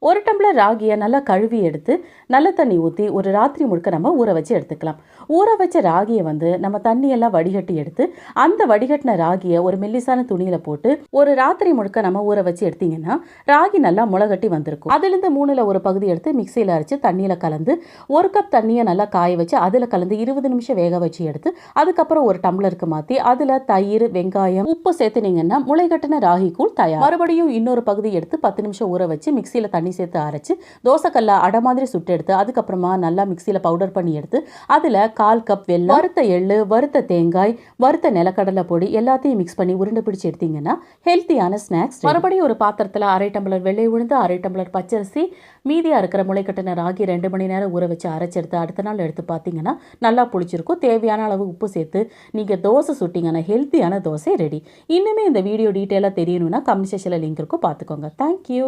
ஒரு டம்ளர் ராகியை நல்லா கழுவி எடுத்து நல்ல தண்ணி ஊற்றி ஒரு ராத்திரி முழுக்க நம்ம ஊற வச்சு எடுத்துக்கலாம். ஊற வச்ச ராகியை நம்ம தண்ணியெல்லாம் வடிகட்டி எடுத்து அந்த வடிகட்டின ராகியை ஒரு மெல்லிசான துணியில் போட்டு ஒரு ராத்திரி முழுக்க நம்ம ஊற வச்சு எடுத்தீங்கன்னா ராகி நல்லா முளைகட்டி வந்திருக்கும். அதுலேருந்து 3ல் ஒரு பகுதி எடுத்து மிக்சியில் அரைச்சி தண்ணியில் கலந்து 1 கப் தண்ணியை நல்லா காய வச்சு அதில் கலந்து 20 நிமிஷம் வேக வச்சு எடுத்து அதுக்கப்புறம் ஒரு டம்ளருக்கு மாற்றி அதில் தயிர், வெங்காயம், உப்பு சேர்த்துனீங்கன்னா முளைகட்டின ராகி கூழ் தயார். மறுபடியும் இன்னொரு பகுதி எடுத்து 10 நிமிஷம் ஊற வச்சு மிக்சியில் தண்ணி சேர்த்து அரைச்சு தோசைக்கல்ல அடை மாதிரி சுட்டு எடுத்து அதுக்கப்புறமா நல்லா மிக்சியில் பவுடர் பண்ணி எடுத்து அதில் 1/4 கப் வெல்லம், வறுத்த எள்ளு, வறுத்த தேங்காய், வறுத்த நிலக்கடலை பொடி எல்லாத்தையும் மிக்ஸ் பண்ணி உருண்டை பிடிச்சி எடுத்தீங்கன்னா ஹெல்த்தியான ஸ்நாக்ஸ். மறுபடியும் ஒரு பாத்திரத்தில் 1/2 டம்ளர் வெள்ளை உளுந்து, 1/2 டம்ளர் பச்சரிசி, மீதியாக இருக்கிற முளைக்கட்டின ராகி 2 மணி நேரம் ஊற வச்சு அரைச்செடுத்து அடுத்த நாள் எடுத்து பார்த்தீங்கன்னா நல்லா புளிச்சிருக்கும். தேவையான அளவு உப்பு சேர்த்து நீங்கள் தோசை சுட்டிங்கன்னா ஹெல்த்தியான தோசை ரெடி. இன்னுமே இந்த வீடியோ டீட்டெயிலாக தெரியணும்னா கமெண்ட் செக்ஷனில் லிங்க் இருக்கும், பார்த்துக்கோங்க. தேங்க்யூ.